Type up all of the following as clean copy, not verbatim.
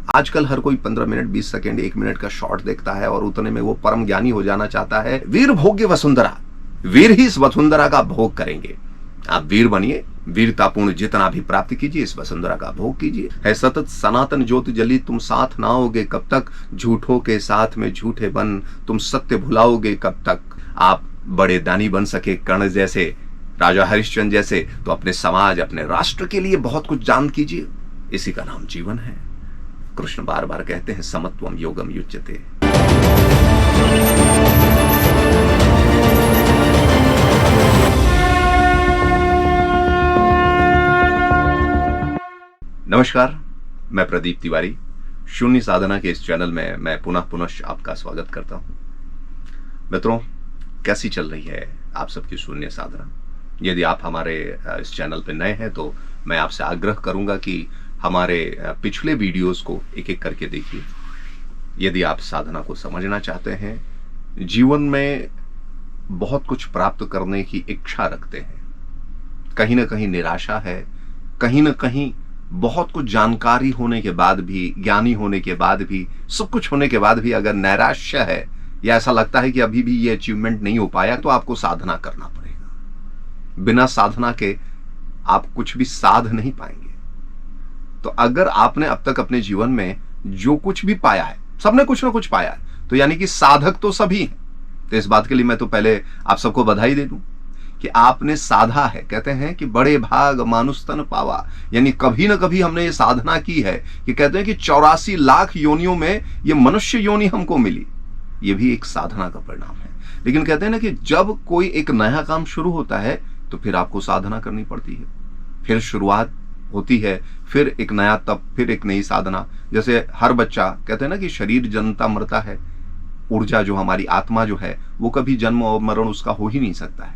आजकल हर कोई 15 minute 20 second 1 minute का शॉर्ट देखता है और उतने में वो परम ज्ञानी हो जाना चाहता है। वीर भोग्य वसुंधरा, वीर ही इस वसुंधरा का भोग करेंगे। आप वीर बनिए, वीरतापूर्ण जितना भी प्राप्त कीजिए, इस वसुंधरा का भोग कीजिए। है सतत सनातन ज्योति जली, तुम साथ ना आओगे कब तक, झूठों के साथ में झूठे बन तुम सत्य भुलाओगे कब तक। आप बड़े दानी बन सके कर्ण जैसे, राजा हरिश्चंद्र जैसे, तो अपने समाज अपने राष्ट्र के लिए बहुत कुछ दान कीजिए। इसी का नाम जीवन है। कृष्ण बार बार कहते हैं समत्वम योगम युज्यते। नमस्कार, मैं प्रदीप तिवारी। शून्य साधना के इस चैनल में मैं पुनः आपका स्वागत करता हूं। मित्रों, कैसी चल रही है आप सबकी शून्य साधना? यदि आप हमारे इस चैनल पर नए हैं तो मैं आपसे आग्रह करूंगा कि हमारे पिछले वीडियोस को एक एक करके देखिए। यदि आप साधना को समझना चाहते हैं, जीवन में बहुत कुछ प्राप्त करने की इच्छा रखते हैं, कहीं ना कहीं निराशा है, कहीं ना कहीं बहुत कुछ जानकारी होने के बाद भी, ज्ञानी होने के बाद भी, सब कुछ होने के बाद भी अगर नैराश्य है या ऐसा लगता है कि अभी भी ये अचीवमेंट नहीं हो पाया, तो आपको साधना करना पड़ेगा। बिना साधना के आप कुछ भी साध नहीं पाएंगे। तो अगर आपने अब तक अपने जीवन में जो कुछ भी पाया है, सबने कुछ ना कुछ पाया है, तो यानी कि साधक तो सभी हैं। तो इस बात के लिए मैं तो पहले आप सबको बधाई दे दूं कि आपने साधा है। कहते हैं कि बड़े भाग मानुष तन पावा, यानी कभी ना कभी हमने ये साधना की है कि कहते हैं कि 84 लाख योनियों में ये मनुष्य योनि हमको मिली। ये भी एक साधना का परिणाम है। लेकिन कहते हैं ना कि जब कोई एक नया काम शुरू होता है तो फिर आपको साधना करनी पड़ती है। फिर शुरुआत होती है, फिर एक नया तप, फिर एक नई साधना। जैसे हर बच्चा, कहते हैं ना कि शरीर जन्मता मरता है, ऊर्जा जो हमारी आत्मा जो है वो कभी जन्म और मरण उसका हो ही नहीं सकता है।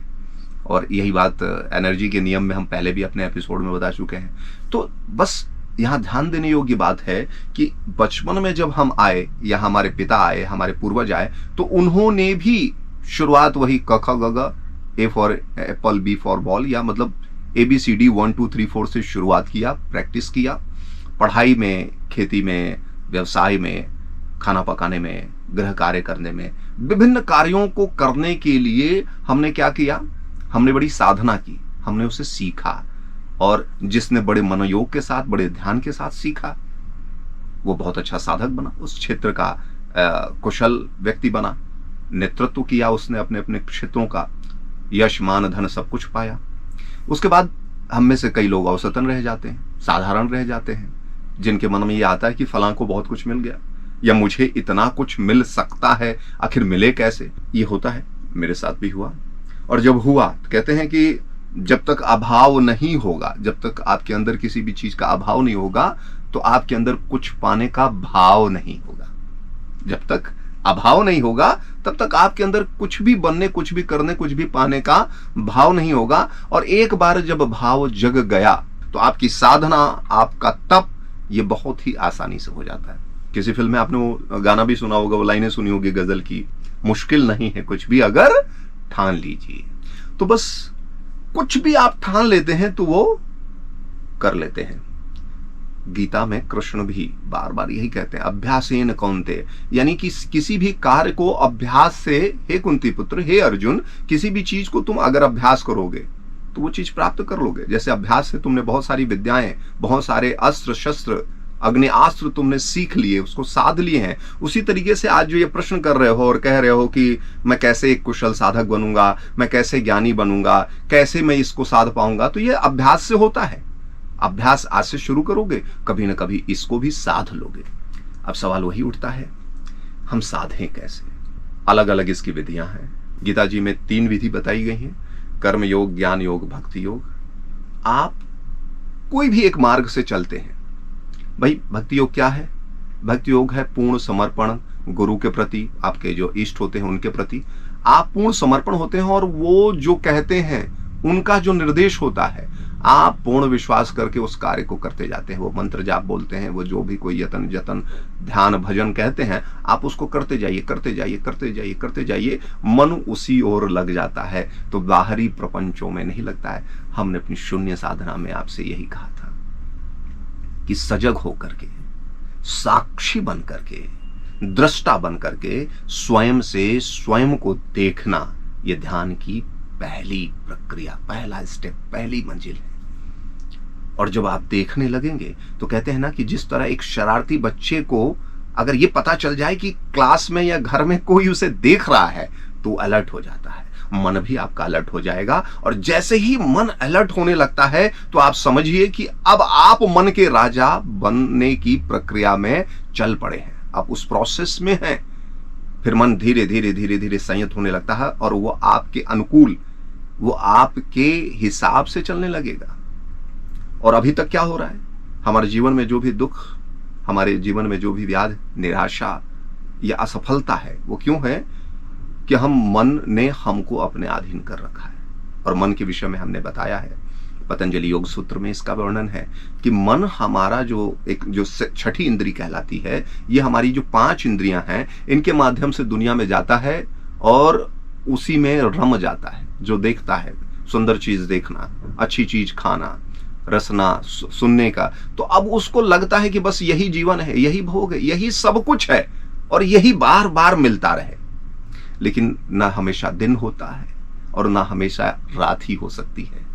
और यही बात एनर्जी के नियम में हम पहले भी अपने एपिसोड में बता चुके हैं। तो बस यहाँ ध्यान देने योग्य बात है कि बचपन में जब हम आए या हमारे पिता आए, हमारे पूर्वज आए, तो उन्होंने भी शुरुआत वही क ख ग घ, A for apple, B for ball, या मतलब ABCD 1 2 3 4 से शुरुआत किया, प्रैक्टिस किया। पढ़ाई में, खेती में, व्यवसाय में, खाना पकाने में, गृह कार्य करने में, विभिन्न कार्यों को करने के लिए हमने क्या किया? हमने बड़ी साधना की, हमने उसे सीखा। और जिसने बड़े मनोयोग के साथ, बड़े ध्यान के साथ सीखा, वो बहुत अच्छा साधक बना, उस क्षेत्र का कुशल व्यक्ति बना, नेतृत्व किया उसने अपने अपने क्षेत्रों का, यश मान धन सब कुछ पाया। उसके बाद हम में से कई लोग औसतन रह जाते हैं, साधारण रह जाते हैं, जिनके मन में ये आता है कि फलां को बहुत कुछ मिल गया या मुझे इतना कुछ मिल सकता है, आखिर मिले कैसे? ये होता है, मेरे साथ भी हुआ। और जब हुआ तो कहते हैं कि जब तक अभाव नहीं होगा, जब तक आपके अंदर किसी भी चीज का अभाव नहीं होगा, तो आपके अंदर कुछ पाने का भाव नहीं होगा। जब तक अभाव नहीं होगा तब तक आपके अंदर कुछ भी बनने, कुछ भी करने, कुछ भी पाने का भाव नहीं होगा। और एक बार जब भाव जग गया तो आपकी साधना, आपका तप, ये बहुत ही आसानी से हो जाता है। किसी फिल्म में आपने वो गाना भी सुना होगा, वो लाइनें सुनी होगी गजल की, मुश्किल नहीं है कुछ भी अगर ठान लीजिए। तो बस कुछ भी आप ठान लेते हैं तो वो कर लेते हैं। गीता में कृष्ण भी बार बार यही कहते हैं, अभ्यासेन कौन्तेय, यानी कि किसी भी कार्य को अभ्यास से, हे कुंती पुत्र, हे अर्जुन, किसी भी चीज को तुम अगर अभ्यास करोगे तो वो चीज प्राप्त कर लोगे। जैसे अभ्यास से तुमने बहुत सारी विद्याएं, बहुत सारे अस्त्र शस्त्र, अग्निआस्त्र तुमने सीख लिए, उसको साध लिए हैं, उसी तरीके से आज जो ये प्रश्न कर रहे हो और कह रहे हो कि मैं कैसे एक कुशल साधक बनूंगा, मैं कैसे ज्ञानी बनूंगा, कैसे मैं इसको साध पाऊंगा, तो ये अभ्यास से होता है। अभ्यास आज से शुरू करोगे, कभी ना कभी इसको भी साध लोगे। अब सवाल वही उठता है, हम साधें कैसे? अलग अलग इसकी विधियां हैं। गीता जी में 3 विधि बताई गई हैं, कर्म योग, ज्ञान योग, भक्ति योग। आप कोई भी एक मार्ग से चलते हैं। भाई, भक्ति योग क्या है? भक्ति योग है पूर्ण समर्पण गुरु के प्रति, आपके जो इष्ट होते हैं उनके प्रति आप पूर्ण समर्पण होते हैं, और वो जो कहते हैं उनका जो निर्देश होता है, आप पूर्ण विश्वास करके उस कार्य को करते जाते हैं। वो मंत्र जाप बोलते हैं, वो जो भी कोई यतन जतन ध्यान भजन कहते हैं, आप उसको करते जाइए, करते जाइए, करते जाइए, करते जाइए। मन उसी ओर लग जाता है, तो बाहरी प्रपंचों में नहीं लगता है। हमने अपनी शून्य साधना में आपसे यही कहा था कि सजग होकर के साक्षी बन करके, दृष्टा बन करके स्वयं से स्वयं को देखना, यह ध्यान की पहली प्रक्रिया, पहला स्टेप, पहली मंजिल है। और जब आप देखने लगेंगे तो कहते हैं ना कि जिस तरह एक शरारती बच्चे को अगर ये पता चल जाए कि क्लास में या घर में कोई उसे देख रहा है तो अलर्ट हो जाता है, मन भी आपका अलर्ट हो जाएगा। और जैसे ही मन अलर्ट होने लगता है तो आप समझिए कि अब आप मन के राजा बनने की प्रक्रिया में चल पड़े हैं, आप उस प्रोसेस में हैं। फिर मन धीरे धीरे धीरे धीरे संयत होने लगता है और वो आपके अनुकूल, वो आपके हिसाब से चलने लगेगा। और अभी तक क्या हो रहा है, हमारे जीवन में जो भी दुख, हमारे जीवन में जो भी व्याधि, निराशा या असफलता है, वो क्यों है कि मन ने हमको अपने अधीन कर रखा है। और मन के विषय में हमने बताया है, पतंजलि योग सूत्र में इसका वर्णन है कि मन हमारा जो छठी इंद्री कहलाती है, ये हमारी जो 5 इंद्रियां हैं, इनके माध्यम से दुनिया में जाता है और उसी में रम जाता है। जो देखता है, सुंदर चीज देखना, अच्छी चीज खाना, रसना, सुनने का, तो अब उसको लगता है कि बस यही जीवन है, यही भोग है, यही सब कुछ है और यही बार बार मिलता रहे। लेकिन ना हमेशा दिन होता है और ना हमेशा रात ही हो सकती है।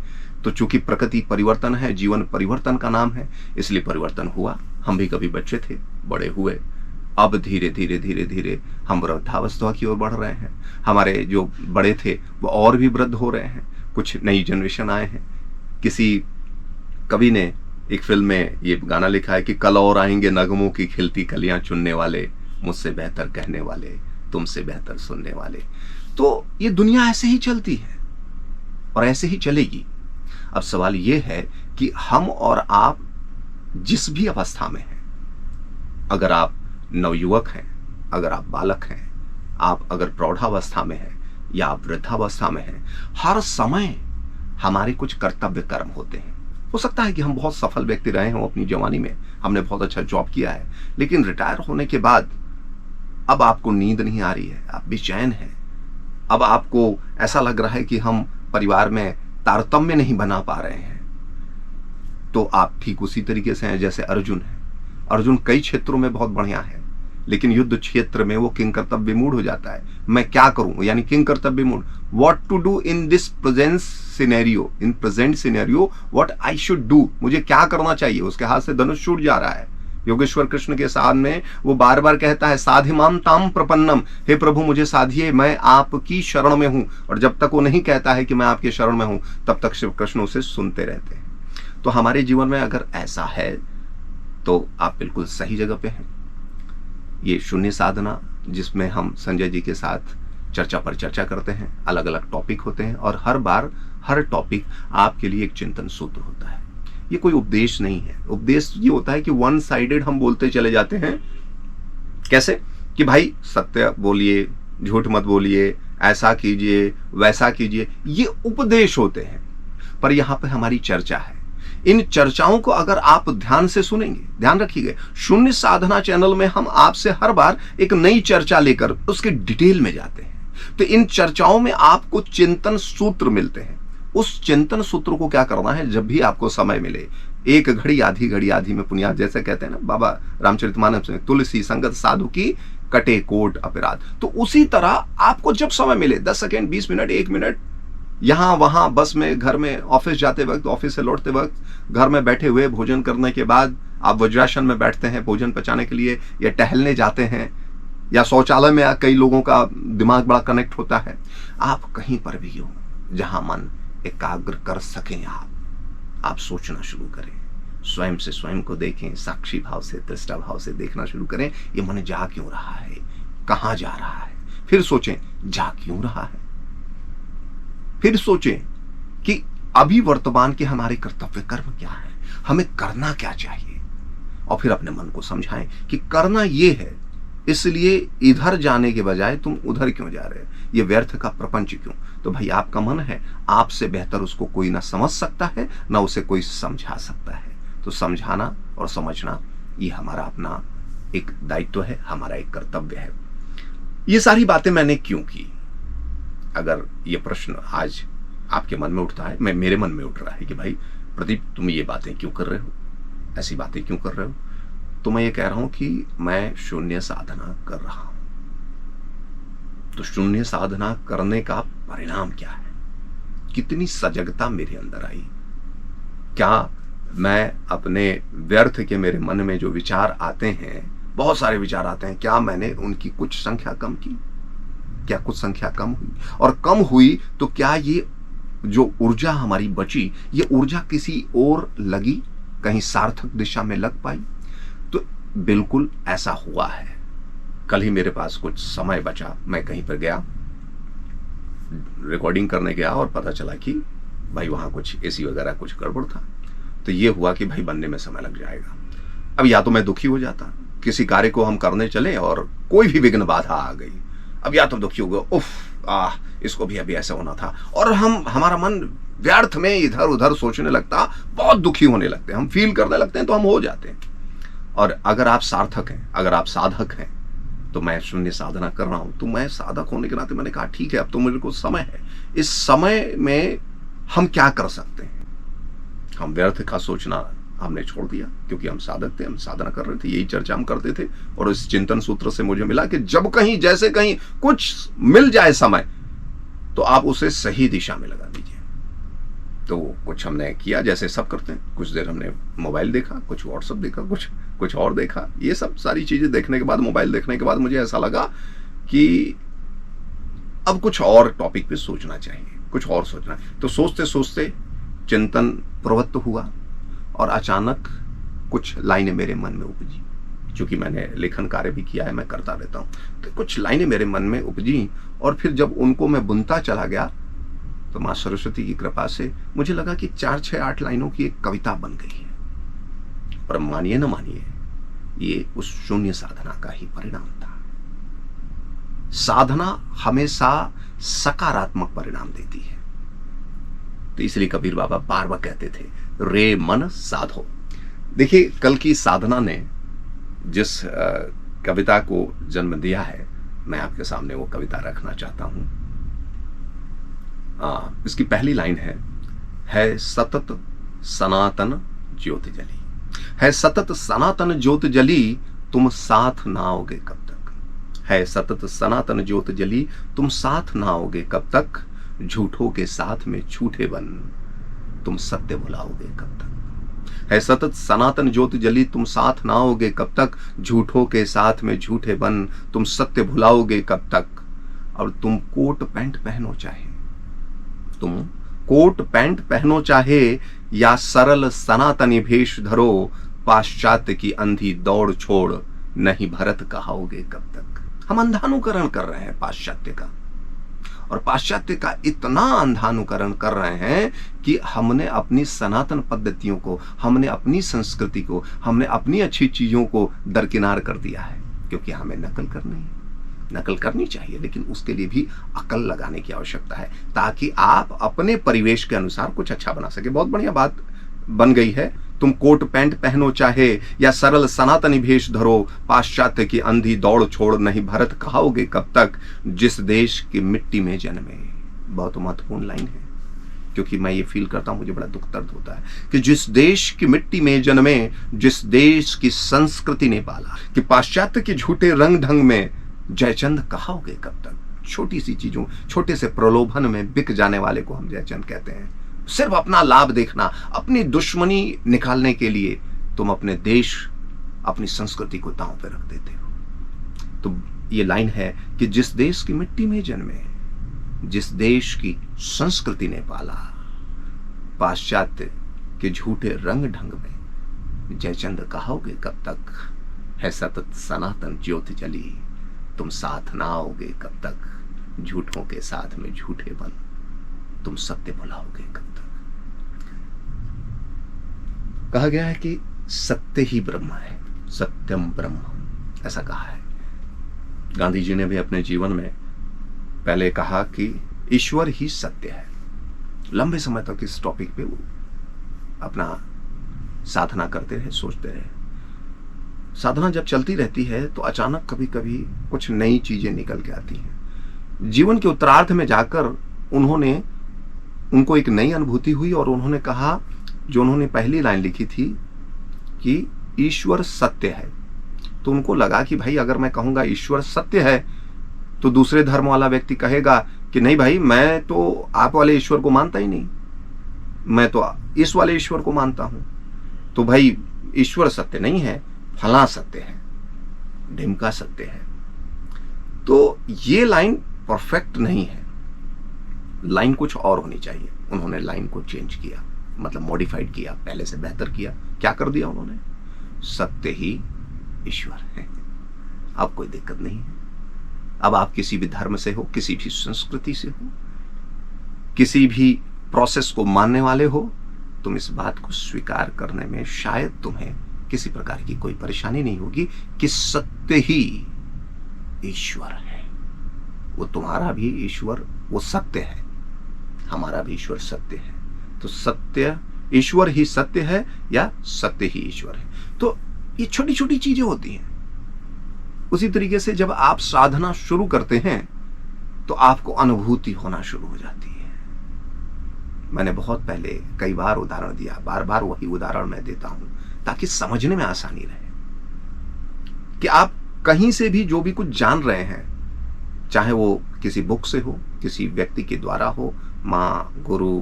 तो चूंकि प्रकृति परिवर्तन है, जीवन परिवर्तन का नाम है, इसलिए परिवर्तन हुआ। हम भी कभी बच्चे थे, बड़े हुए, अब धीरे धीरे धीरे धीरे हम वृद्धावस्था की ओर बढ़ रहे हैं। हमारे जो बड़े थे वो और भी वृद्ध हो रहे हैं, कुछ नई जनरेशन आए हैं। किसी कवि ने एक फिल्म में ये गाना लिखा है कि कल और आएंगे नगमों की खिलती कलियां चुनने वाले, मुझसे बेहतर कहने वाले, तुमसे बेहतर सुनने वाले। तो ये दुनिया ऐसे ही चलती है और ऐसे ही चलेगी। अब सवाल ये है कि हम और आप जिस भी अवस्था में हैं, अगर आप नवयुवक हैं, अगर आप बालक हैं, आप अगर प्रौढ़ावस्था में हैं या आप वृद्धावस्था में हैं, हर समय हमारे कुछ कर्तव्य कर्म होते हैं। हो सकता है कि हम बहुत सफल व्यक्ति रहे हों अपनी जवानी में, हमने बहुत अच्छा जॉब किया है, लेकिन रिटायर होने के बाद अब आपको नींद नहीं आ रही है, आप बेचैन हैं। अब आपको ऐसा लग रहा है कि हम परिवार में तारतम्य नहीं बना पा रहे हैं। तो आप ठीक उसी तरीके से हैं जैसे अर्जुन है। अर्जुन कई क्षेत्रों में बहुत बढ़िया है, लेकिन युद्ध क्षेत्र में वो किंग कर्तव्य मूड हो जाता है। मैं क्या करूं, यानी किंग कर्तव्य मूड, what to do in this present scenario, in present scenario what I should do, मुझे क्या करना चाहिए। उसके हाथ से धनुष छूट जा रहा है। योगेश्वर कृष्ण के सामने वो बार बार कहता है साधिमाम ताम प्रपन्नम, हे प्रभु मुझे साधिए, मैं आपकी शरण में हूं। और जब तक वो नहीं कहता है कि मैं आपके शरण में हूं, तब तक शिव कृष्ण उसे सुनते रहते हैं। तो हमारे जीवन में अगर ऐसा है तो आप बिल्कुल सही जगह पे हैं। ये शून्य साधना, जिसमें हम संजय जी के साथ चर्चा पर चर्चा करते हैं, अलग अलग टॉपिक होते हैं और हर बार हर टॉपिक आपके लिए एक चिंतन सूत्र होता है। ये कोई उपदेश नहीं है। उपदेश ये होता है कि वन साइडेड हम बोलते चले जाते हैं। कैसे कि भाई सत्य बोलिए, झूठ मत बोलिए, ऐसा कीजिए, वैसा कीजिए, ये उपदेश होते हैं। पर यहां पे हमारी चर्चा है। इन चर्चाओं को अगर आप ध्यान से सुनेंगे, ध्यान रखिएगा, शून्य साधना चैनल में हम आपसे हर बार एक नई चर्चा लेकर उसके डिटेल में जाते हैं। तो इन चर्चाओं में आपको चिंतन सूत्र मिलते हैं। उस चिंतन सूत्र को क्या करना है, जब भी आपको समय मिले, एक घड़ी आधी में पुनिया, जैसे कहते हैं ना बाबा रामचरितमानस में, तुलसी संगत साधु की कटे कोट अपराध। तो उसी तरह आपको जब समय मिले, 10 सेकेंड, 20 मिनट, 1 मिनट, यहां वहां, बस में, घर में, ऑफिस जाते वक्त, ऑफिस से लौटते वक्त, घर में बैठे हुए, भोजन करने के बाद आप वज्रासन में बैठते हैं भोजन पचाने के लिए, या टहलने जाते हैं, या शौचालय में कई लोगों का दिमाग बड़ा कनेक्ट होता है। आप कहीं पर भी हो जहां मन एकाग्र कर सकें, आप सोचना शुरू करें, स्वयं से स्वयं को देखें, साक्षी भाव से, दृष्टा भाव से देखना शुरू करें। ये मन जा क्यों रहा है, कहां जा रहा है, फिर सोचें जा क्यों रहा है, फिर सोचें कि अभी वर्तमान के हमारे कर्तव्य कर्म क्या है, हमें करना क्या चाहिए, और फिर अपने मन को समझाएं कि करना ये है, इसलिए इधर जाने के बजाय तुम उधर क्यों जा रहे हो, ये व्यर्थ का प्रपंच क्यों। तो भाई आपका मन है, आपसे बेहतर उसको कोई ना समझ सकता है, ना उसे कोई समझा सकता है। तो समझाना और समझना ये हमारा अपना एक दायित्व है, हमारा एक कर्तव्य है। ये सारी बातें मैंने क्यों की, अगर ये प्रश्न आज आपके मन में उठता है, मेरे मन में उठ रहा है कि भाई प्रदीप तुम ये बातें क्यों कर रहे हो, ऐसी बातें क्यों कर रहे हो, तो मैं ये कह रहा हूं कि मैं शून्य साधना कर रहा हूं। तो शून्य साधना करने का परिणाम क्या है? कितनी सजगता मेरे अंदर आई? क्या मैं अपने व्यर्थ के मेरे मन में जो विचार आते हैं, बहुत सारे विचार आते हैं, क्या मैंने उनकी कुछ संख्या कम की? क्या कुछ संख्या कम हुई? और कम हुई तो क्या ये जो ऊर्जा हमारी बची, ये ऊर्जा किसी और लगी, कहीं सार्थक दिशा में लग पाई? तो बिल्कुल ऐसा हुआ है। कल ही मेरे पास कुछ समय बचा, मैं कहीं पर गया, रिकॉर्डिंग करने गया और पता चला कि भाई वहां कुछ एसी वगैरह कुछ गड़बड़ था। तो ये हुआ कि भाई बनने में समय लग जाएगा। अब या तो मैं दुखी हो जाता, किसी कार्य को हम करने चले और कोई भी विघ्न बाधा आ गई, अब या तो दुखी हो गया, उफ इसको भी अभी ऐसा होना था, और हमारा मन व्यर्थ में इधर उधर सोचने लगता, बहुत दुखी होने लगते हैं, हम फील करने लगते हैं, तो हम हो जाते हैं। और अगर आप सार्थक हैं, अगर आप साधक हैं, तो मैं शून्य साधना कर रहा हूं, तो मैं साधक होने के नाते मैंने कहा ठीक है, अब तो मुझे कुछ समय है, इस समय में हम क्या कर सकते हैं? हम व्यर्थ का सोचना हमने छोड़ दिया, क्योंकि हम साधक थे, हम साधना कर रहे थे, यही चर्चा हम करते थे। और इस चिंतन सूत्र से मुझे मिला कि जब कहीं जैसे कहीं कुछ मिल जाए समय, तो आप उसे सही दिशा में लगा दीजिए। तो कुछ हमने किया जैसे सब करते हैं, कुछ देर हमने मोबाइल देखा, कुछ व्हाट्सएप देखा, कुछ और देखा। ये सब सारी चीजें देखने के बाद, मोबाइल देखने के बाद मुझे ऐसा लगा कि अब कुछ और टॉपिक पे सोचना चाहिए, कुछ और सोचना। तो सोचते सोचते चिंतन प्रवृत्त हुआ और अचानक कुछ लाइनें मेरे मन में उपजी। क्योंकि मैंने लेखन कार्य भी किया है, मैं करता रहता हूँ, तो कुछ लाइनें मेरे मन में उपजी, और फिर जब उनको मैं बुनता चला गया तो माँ सरस्वती की कृपा से मुझे लगा कि 4, 6, 8 लाइनों की एक कविता बन गई है। पर मानिए न मानिए, ये उस शून्य साधना का ही परिणाम था। साधना हमेशा सकारात्मक परिणाम देती है। तो इसलिए कबीर बाबा बार बार कहते थे, रे मन साधो। देखिए, कल की साधना ने जिस कविता को जन्म दिया है, मैं आपके सामने वो कविता रखना चाहता हूं। इसकी पहली लाइन है सतत सनातन ज्योति जली। है सतत सनातन ज्योति जली, तुम साथ ना आओगे कब तक। है सतत सनातन ज्योति जली, तुम साथ ना आओगे कब तक। झूठों के साथ में झूठे बन, तुम सत्य भुलाओगे कब तक। है सतत सनातन ज्योति जली, तुम साथ ना आओगे कब तक। झूठों के साथ में झूठे बन, तुम सत्य भुलाओगे कब तक। और तुम कोट पैंट पहनो चाहे, तुम कोट पैंट पहनो चाहे, या सरल सनातनी भेष धरो। पाश्चात्य की अंधी दौड़ छोड़, नहीं भरत कहाओगे कब तक। हम अंधानुकरण कर रहे हैं पाश्चात्य का, और पाश्चात्य का इतना अंधानुकरण कर रहे हैं कि हमने अपनी सनातन पद्धतियों को, हमने अपनी संस्कृति को, हमने अपनी अच्छी चीजों को दरकिनार कर दिया है। क्योंकि हमें नकल करनी चाहिए, लेकिन उसके लिए भी अकल लगाने की आवश्यकता है, ताकि आप अपने परिवेश के अनुसार कुछ अच्छा बना सके। बहुत बढ़िया बात बन गई है, तुम कोट पैंट पहनो चाहे, या सरल सनातनी भेष धरो। पाश्चात्य की अंधी दौड़ छोड़, नहीं भरत कहाओगे कब तक। जिस देश की मिट्टी में जन्मे। बहुत महत्वपूर्ण लाइन है, क्योंकि मैं ये फील करता हूं, मुझे बड़ा दुख दर्द होता है कि जिस देश की मिट्टी में जन्मे, जिस देश की संस्कृति ने पाला, कि पाश्चात्य के झूठे रंग ढंग में जयचंद कहाओगे कब तक। छोटी सी चीजों, छोटे से प्रलोभन में बिक जाने वाले को हम जयचंद कहते हैं। सिर्फ अपना लाभ देखना, अपनी दुश्मनी निकालने के लिए तुम अपने देश, अपनी संस्कृति को दांव पे रख देते हो। तो ये लाइन है कि जिस देश की मिट्टी में जन्मे, जिस देश की संस्कृति ने पाला, पाश्चात्य के झूठे रंग ढंग में जयचंद कहाओगे कब तक। है सतत सनातन ज्योति जली, तुम साथ ना आओगे कब तक। झूठों के साथ में झूठे बन, तुम सत्य भुलाओगे कब तक। कहा गया है कि सत्य ही ब्रह्म है, सत्यम ब्रह्म, ऐसा कहा है। गांधी जी ने भी अपने जीवन में पहले कहा कि ईश्वर ही सत्य है। लंबे समय तक इस टॉपिक पे वो अपना साधना करते रहे, सोचते रहे। साधना जब चलती रहती है तो अचानक कभी कभी कुछ नई चीजें निकल के आती हैं। जीवन के उत्तरार्ध में जाकर उनको एक नई अनुभूति हुई, और उन्होंने कहा, जो उन्होंने पहली लाइन लिखी थी कि ईश्वर सत्य है, तो उनको लगा कि भाई अगर मैं कहूंगा ईश्वर सत्य है तो दूसरे धर्म वाला व्यक्ति कहेगा कि नहीं भाई, मैं तो आप वाले ईश्वर को मानता ही नहीं, मैं तो इस वाले ईश्वर को मानता हूं। तो भाई ईश्वर सत्य नहीं है, फला सत्य है, ढिमका सत्य है। तो ये लाइन परफेक्ट नहीं है, लाइन कुछ और होनी चाहिए। उन्होंने लाइन को चेंज किया, मतलब मॉडिफाइड किया, पहले से बेहतर किया। क्या कर दिया उन्होंने? सत्य ही ईश्वर है। अब कोई दिक्कत नहीं है। अब आप किसी भी धर्म से हो, किसी भी संस्कृति से हो, किसी भी प्रोसेस को मानने वाले हो, तुम इस बात को स्वीकार करने में शायद तुम्हें किसी प्रकार की कोई परेशानी नहीं होगी कि सत्य ही ईश्वर है। वो तुम्हारा भी ईश्वर वो सत्य है, हमारा भी ईश्वर सत्य है। तो सत्य ईश्वर ही सत्य है या सत्य ही ईश्वर है। तो ये छोटी छोटी चीजें होती हैं। उसी तरीके से जब आप साधना शुरू करते हैं तो आपको अनुभूति होना शुरू हो जाती है। मैंने बहुत पहले कई बार उदाहरण दिया, बार बार वही उदाहरण मैं देता हूं ताकि समझने में आसानी रहे कि आप कहीं से भी जो भी कुछ जान रहे हैं, चाहे वो किसी बुक से हो, किसी व्यक्ति के द्वारा हो, माँ, गुरु,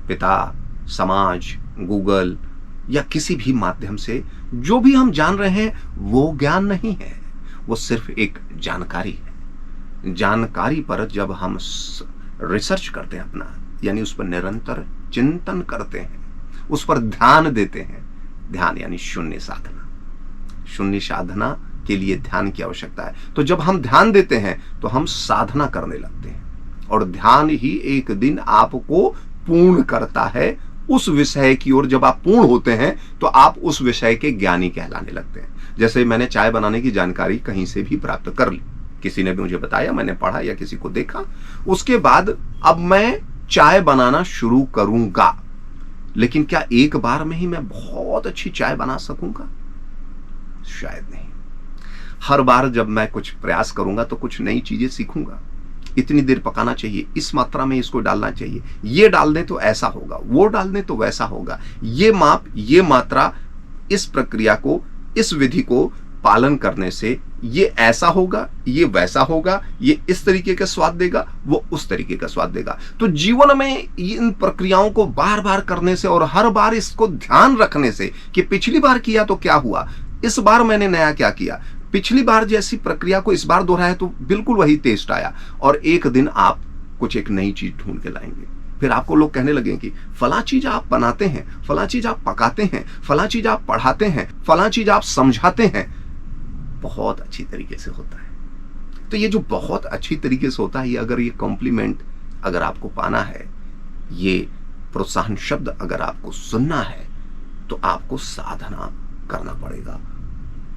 पिता, समाज, गूगल या किसी भी माध्यम से जो भी हम जान रहे हैं वो ज्ञान नहीं है, वो सिर्फ एक जानकारी है। जानकारी पर जब हम रिसर्च करते हैं अपना, यानी उस पर निरंतर चिंतन करते हैं, उस पर ध्यान देते हैं, ध्यान यानी शून्य साधना। शून्य साधना के लिए ध्यान की आवश्यकता है। तो जब हम ध्यान देते हैं तो हम साधना करने लगते हैं और ध्यान ही एक दिन आपको पूर्ण करता है उस विषय की ओर। जब आप पूर्ण होते हैं तो आप उस विषय के ज्ञानी कहलाने लगते हैं। जैसे मैंने चाय बनाने की जानकारी कहीं से भी प्राप्त कर ली, किसी ने भी मुझे बताया, मैंने पढ़ा या किसी को देखा, उसके बाद अब मैं चाय बनाना शुरू करूंगा। लेकिन क्या एक बार में ही मैं बहुत अच्छी चाय बना सकूंगा? शायद नहीं। हर बार जब मैं कुछ प्रयास करूंगा तो कुछ नई चीजें सीखूंगा। इतनी देर पकाना चाहिए, इस मात्रा में इसको डालना चाहिए, ये डाल दें तो ऐसा होगा, वो डाल दें तो वैसा होगा, ये माप, ये मात्रा, इस प्रक्रिया को, इस विधि को पालन करने से ये ऐसा होगा, ये वैसा होगा, ये इस तरीके का स्वाद देगा, वो उस तरीके का स्वाद देगा। तो जीवन में इन प्रक्रियाओं को बार बार करने से और हर बार इसको ध्यान रखने से कि पिछली बार किया तो क्या हुआ, इस बार मैंने नया क्या किया, पिछली बार जैसी प्रक्रिया को इस बार दोहराया तो बिल्कुल वही टेस्ट आया, और एक दिन आप कुछ एक नई चीज ढूंढ के लाएंगे। फिर आपको लोग कहने लगेंगे कि फला चीज आप बनाते हैं, फला चीज आप पकाते हैं, फला चीज आप पढ़ाते हैं, फला चीज आप समझाते हैं, बहुत अच्छी तरीके से होता है। तो ये जो बहुत अच्छी तरीके से होता है, ये अगर ये कॉम्प्लीमेंट अगर आपको पाना है, ये प्रोत्साहन शब्द अगर आपको सुनना है, तो आपको साधना करना पड़ेगा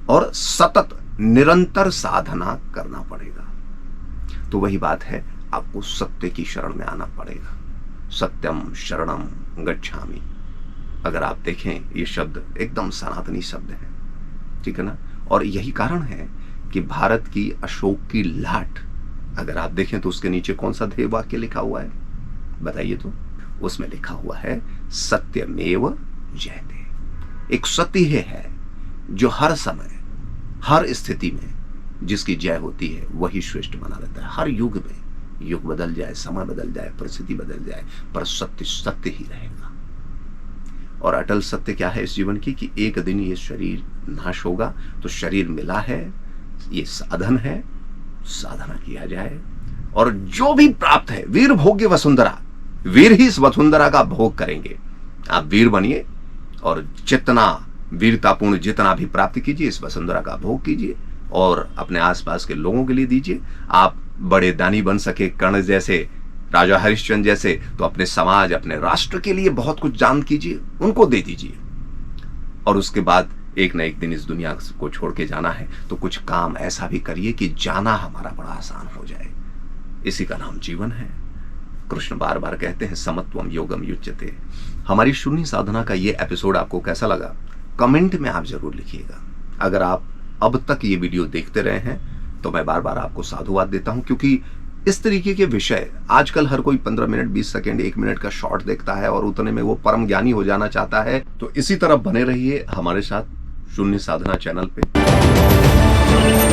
और सतत निरंतर साधना करना पड़ेगा। तो वही बात है, आपको सत्य की शरण में आना पड़ेगा। सत्यम शरणम गच्छामि। अगर आप देखें, ये शब्द एकदम सनातनी शब्द है, ठीक है ना। और यही कारण है कि भारत की अशोक की लाट अगर आप देखें तो उसके नीचे कौन सा ध्येय वाक्य लिखा हुआ है, बताइए तो। उसमें लिखा हुआ है सत्यमेव जयते। एक सत्य है जो हर समय, हर स्थिति में जिसकी जय होती है वही श्रेष्ठ बना रहता है। हर युग में, युग बदल जाए, समय बदल जाए, परिस्थिति बदल जाए, पर सत्य सत्य ही रहेगा। और अटल सत्य क्या है इस जीवन की कि एक दिन ये शरीर नाश होगा। तो शरीर मिला है, ये साधन है, साधना किया जाए और जो भी प्राप्त है, वीर भोग्य वसुंधरा, वीर ही इस वसुंधरा का भोग करेंगे। आप वीर बनिए और जितना वीरतापूर्ण जितना भी प्राप्त कीजिए, इस वसुंधरा का भोग कीजिए और अपने आसपास के लोगों के लिए दीजिए। आप बड़े दानी बन सके, कर्ण जैसे, राजा हरिश्चंद्र जैसे, तो अपने समाज, अपने राष्ट्र के लिए बहुत कुछ दान कीजिए, उनको दे दीजिए। और उसके बाद एक न एक दिन इस दुनिया को छोड़ के जाना है, तो कुछ काम ऐसा भी करिए कि जाना हमारा बड़ा आसान हो जाए। इसी का नाम जीवन है। कृष्ण बार बार कहते हैं समत्वम योगम युज्यते। हमारी शून्य साधना का ये एपिसोड आपको कैसा लगा, कमेंट में आप जरूर लिखिएगा। अगर आप अब तक ये वीडियो देखते रहे हैं तो मैं बार बार आपको साधुवाद देता हूं, क्योंकि इस तरीके के विषय आजकल हर कोई 15 मिनट, 20 सेकेंड, 1 मिनट का शॉर्ट देखता है और उतने में वो परम ज्ञानी हो जाना चाहता है। तो इसी तरह बने रहिए हमारे साथ शून्य साधना चैनल पे। हैं।